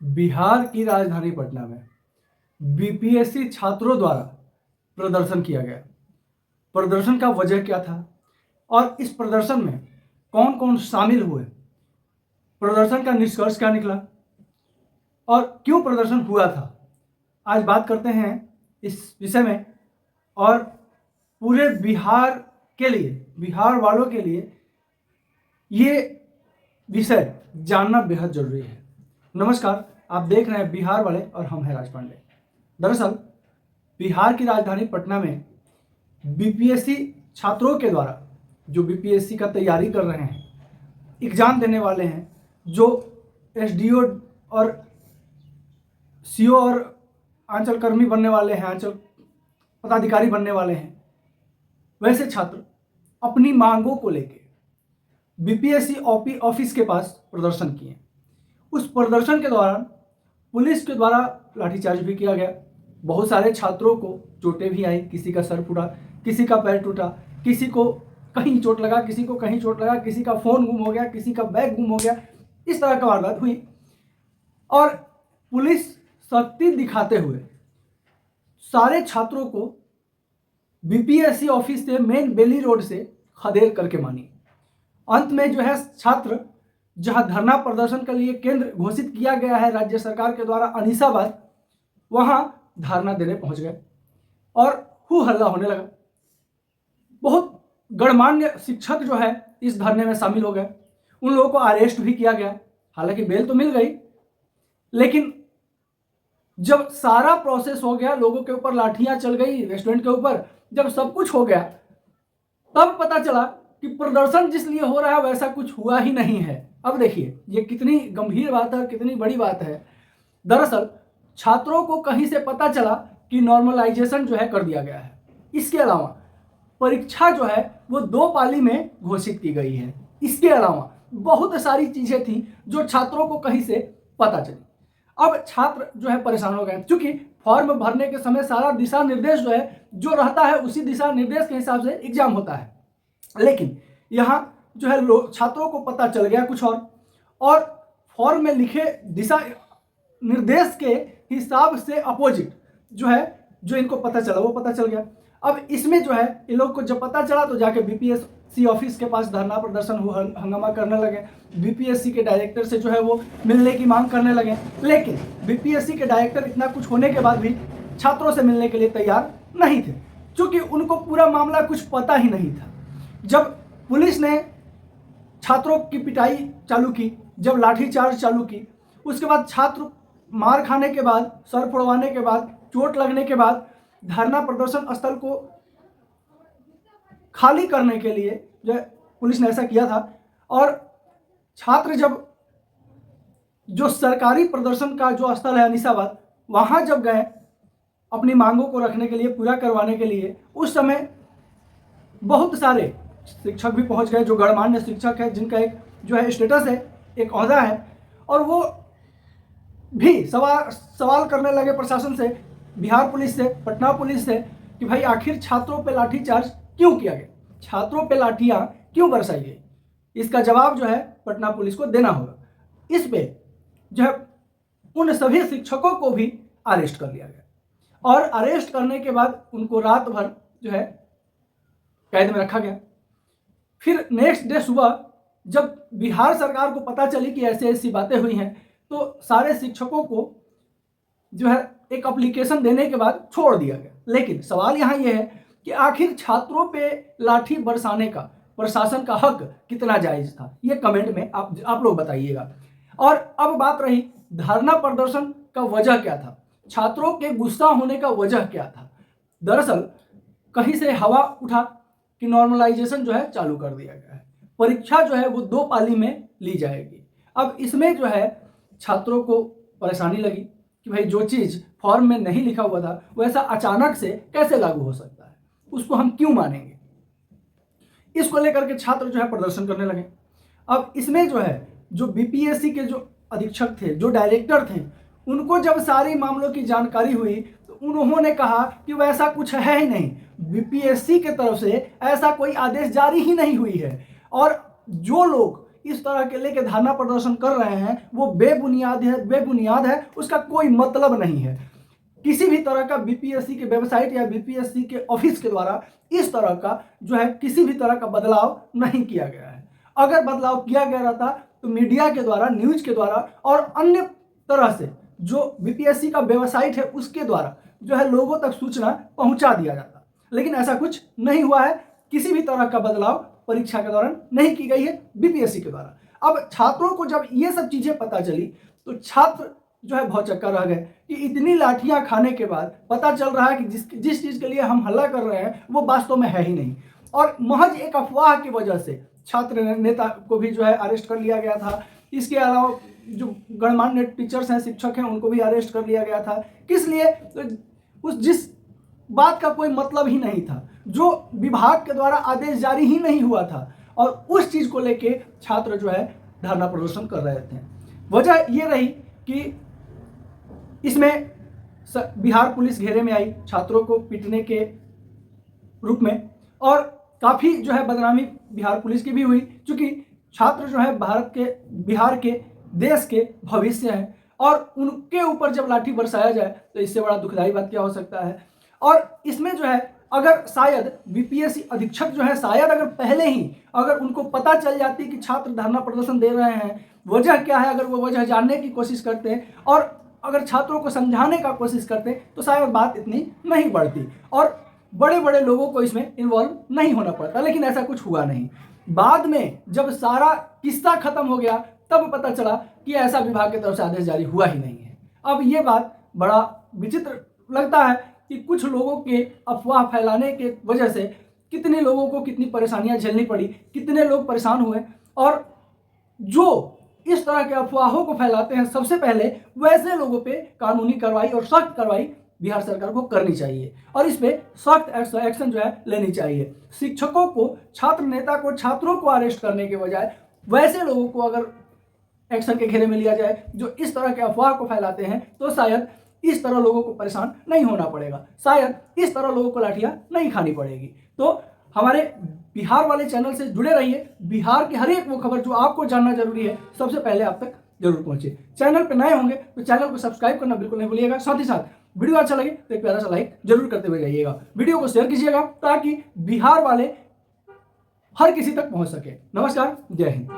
बिहार की राजधानी पटना में बीपीएससी छात्रों द्वारा प्रदर्शन किया गया। प्रदर्शन का वजह क्या था और इस प्रदर्शन में कौन कौन शामिल हुए, प्रदर्शन का निष्कर्ष क्या निकला और क्यों प्रदर्शन हुआ था, आज बात करते हैं इस विषय में। और पूरे बिहार के लिए, बिहार वालों के लिए ये विषय जानना बेहद जरूरी है। नमस्कार, आप देख रहे हैं बिहार वाले और हम हैं राज पांडे। दरअसल बिहार की राजधानी पटना में बीपीएससी छात्रों के द्वारा जो बीपीएससी का तैयारी कर रहे हैं, एग्जाम देने वाले हैं, जो एसडीओ और सीओ और आंचल कर्मी बनने वाले हैं, आंचल पदाधिकारी बनने वाले हैं, वैसे छात्र अपनी मांगों को लेकर बीपीएससी ऑफिस के पास प्रदर्शन किए। उस प्रदर्शन के दौरान पुलिस के द्वारा लाठीचार्ज भी किया गया। बहुत सारे छात्रों को चोटें भी आई, किसी का सर फूटा, किसी का पैर टूटा, किसी को कहीं चोट लगा, किसी को कहीं चोट लगा, किसी का फ़ोन गुम हो गया, किसी का बैग गुम हो गया। इस तरह का वारदात हुई और पुलिस सख्ती दिखाते हुए सारे छात्रों को बीपीएससी ऑफिस से मेन बेली रोड से खदेड़ करके मानी। अंत में जो है छात्र जहां धरना प्रदर्शन के लिए केंद्र घोषित किया गया है राज्य सरकार के द्वारा अनीसाबाद, वहां धरना देने पहुंच गए और हु हल्ला होने लगा। बहुत गणमान्य शिक्षक जो है इस धरने में शामिल हो गए। उन लोगों को अरेस्ट भी किया गया। हालांकि बेल तो मिल गई, लेकिन जब सारा प्रोसेस हो गया, लोगों के ऊपर लाठियां चल गई, रेस्टोरेंट के ऊपर, जब सब कुछ हो गया, तब पता चला कि प्रदर्शन जिस लिए हो रहा है वैसा कुछ हुआ ही नहीं है। अब देखिए ये कितनी गंभीर बात है और कितनी बड़ी बात है। दरअसल छात्रों को कहीं से पता चला कि नॉर्मलाइजेशन जो है कर दिया गया है। इसके अलावा परीक्षा जो है वो 2 पाली में घोषित की गई है। इसके अलावा बहुत सारी चीजें थी जो छात्रों को कहीं से पता चली। अब छात्र जो है परेशान हो गए, क्योंकि फॉर्म भरने के समय सारा दिशा निर्देश जो है जो रहता है उसी दिशा निर्देश के हिसाब से एग्जाम होता है। लेकिन यहाँ जो है छात्रों को पता चल गया कुछ और फॉर्म में लिखे दिशा निर्देश के हिसाब से अपोजिट जो है, जो इनको पता चला वो पता चल गया। अब इसमें जो है इन लोग को जब पता चला तो जाके बीपीएससी ऑफिस के पास धरना प्रदर्शन हंगामा करने लगे। बीपीएससी के डायरेक्टर से जो है वो मिलने की मांग करने लगे। लेकिन बीपीएससी के डायरेक्टर इतना कुछ होने के बाद भी छात्रों से मिलने के लिए तैयार नहीं थे, क्योंकि उनको पूरा मामला कुछ पता ही नहीं था। जब पुलिस ने छात्रों की पिटाई चालू की, जब लाठीचार्ज चालू की, उसके बाद छात्र मार खाने के बाद, सर फोड़वाने के बाद, चोट लगने के बाद धरना प्रदर्शन स्थल को खाली करने के लिए जो पुलिस ने ऐसा किया था। और छात्र जब जो सरकारी प्रदर्शन का जो स्थल है अनीसाबाद, वहां जब गए अपनी मांगों को रखने के लिए, पूरा करवाने के लिए, उस समय बहुत सारे शिक्षक भी पहुंच गए, जो गणमान्य शिक्षक है, जिनका एक जो है स्टेटस है, एक ओहदा है, और वो भी सवाल करने लगे प्रशासन से, बिहार पुलिस से, पटना पुलिस से, कि भाई आखिर छात्रों पे लाठीचार्ज क्यों किया गया, छात्रों पे लाठियां क्यों बरसाई गई। इसका जवाब जो है पटना पुलिस को देना होगा। इस पे जो है उन सभी शिक्षकों को भी अरेस्ट कर लिया गया और अरेस्ट करने के बाद उनको रात भर जो है कैद में रखा गया। फिर नेक्स्ट डे सुबह जब बिहार सरकार को पता चली कि ऐसी ऐसी बातें हुई हैं, तो सारे शिक्षकों को जो है एक एप्लीकेशन देने के बाद छोड़ दिया गया। लेकिन सवाल यहाँ यह है कि आखिर छात्रों पे लाठी बरसाने का प्रशासन का हक कितना जायज था, ये कमेंट में आप लोग बताइएगा। और अब बात रही धरना प्रदर्शन का वजह क्या था, छात्रों के गुस्सा होने का वजह क्या था। दरअसल कहीं से हवा उठा कि नॉर्मलाइजेशन जो है चालू कर दिया गया है, परीक्षा जो है वो 2 पाली में ली जाएगी। अब इसमें जो है छात्रों को परेशानी लगी कि भाई जो चीज़ फॉर्म में नहीं लिखा हुआ था वैसा अचानक से कैसे लागू हो सकता है, उसको हम क्यों मानेंगे। इसको लेकर के छात्र जो है प्रदर्शन करने लगे। अब इसमें जो है जो बीपीएससी के जो अधीक्षक थे, जो डायरेक्टर थे, उनको जब सारी मामलों की जानकारी हुई तो उन्होंने कहा कि वैसा कुछ है ही नहीं, बीपीएससी के तरफ से ऐसा कोई आदेश जारी ही नहीं हुई है। और जो लोग इस तरह के लेके धरना प्रदर्शन कर रहे हैं वो बेबुनियाद है, उसका कोई मतलब नहीं है। किसी भी तरह का बीपीएससी के वेबसाइट या बीपीएससी के ऑफिस के द्वारा इस तरह का जो है किसी भी तरह का बदलाव नहीं किया गया है। अगर बदलाव किया गया रहता तो मीडिया के द्वारा, न्यूज के द्वारा और अन्य तरह से जो बीपीएससी का वेबसाइट है उसके द्वारा जो है लोगों तक सूचना पहुंचा दिया जाता, लेकिन ऐसा कुछ नहीं हुआ है। किसी भी तरह का बदलाव परीक्षा के दौरान नहीं की गई है बीपीएससी के द्वारा। अब छात्रों को जब ये सब चीजें पता चली तो छात्र जो है भौचक्का रह गए कि इतनी लाठियां खाने के बाद पता चल रहा है कि जिस चीज के लिए हम हल्ला कर रहे हैं वो वास्तव में है ही नहीं, और महज एक अफवाह की वजह से छात्र नेता को भी जो है अरेस्ट कर लिया गया था। इसके अलावा जो गणमान्य टीचर्स हैं, शिक्षक हैं, उनको भी अरेस्ट कर लिया गया था। किस लिए? तो जिस बात का कोई मतलब ही नहीं था, जो विभाग के द्वारा आदेश जारी ही नहीं हुआ था, और उस चीज को लेके छात्र जो है धरना प्रदर्शन कर रहे थे। वजह ये रही कि इसमें बिहार पुलिस घेरे में आई छात्रों को पीटने के रूप में, और काफी जो है बदनामी बिहार पुलिस की भी हुई, क्योंकि छात्र जो है बिहार के देश के भविष्य हैं, और उनके ऊपर जब लाठी बरसाया जाए तो इससे बड़ा दुखदाई बात क्या हो सकता है। और इसमें जो है अगर शायद बीपीएससी अधीक्षक जो है शायद अगर पहले ही अगर उनको पता चल जाती कि छात्र धरना प्रदर्शन दे रहे हैं, वजह क्या है, अगर वो वजह जानने की कोशिश करते और अगर छात्रों को समझाने का कोशिश करते तो शायद बात इतनी नहीं बढ़ती और बड़े बड़े लोगों को इसमें इन्वॉल्व नहीं होना पड़ता। लेकिन ऐसा कुछ हुआ नहीं। बाद में जब सारा किस्सा खत्म हो गया तब पता चला कि ऐसा विभाग की तरफ से आदेश जारी हुआ ही नहीं है। अब ये बात बड़ा विचित्र लगता है कि कुछ लोगों के अफवाह फैलाने के वजह से कितने लोगों को कितनी परेशानियां झेलनी पड़ी, कितने लोग परेशान हुए, और जो इस तरह के अफवाहों को फैलाते हैं सबसे पहले वैसे लोगों पे कानूनी कार्रवाई और सख्त कार्रवाई बिहार सरकार को करनी चाहिए, और इस पे सख्त एक्शन जो है लेनी चाहिए। शिक्षकों को, छात्र नेता को, छात्रों को अरेस्ट करने के बजाय वैसे लोगों को अगर एक्शन के घेरे में लिया जाए जो इस तरह के अफवाह को फैलाते हैं, तो शायद इस तरह लोगों को परेशान नहीं होना पड़ेगा, शायद इस तरह लोगों को लाठियां नहीं खानी पड़ेगी। तो हमारे बिहार वाले चैनल से जुड़े रहिए। बिहार की हर एक वो खबर जो आपको जानना जरूरी है सबसे पहले आप तक जरूर पहुंचे। चैनल पे नए होंगे तो चैनल को सब्सक्राइब करना बिल्कुल नहीं भूलिएगा। साथ ही साथ वीडियो अच्छा लगे तो एक प्यारा सा लाइक जरूर करते हुए जाइएगा। वीडियो को शेयर कीजिएगा ताकि बिहार वाले हर किसी तक पहुंच सके। नमस्कार, जय हिंद।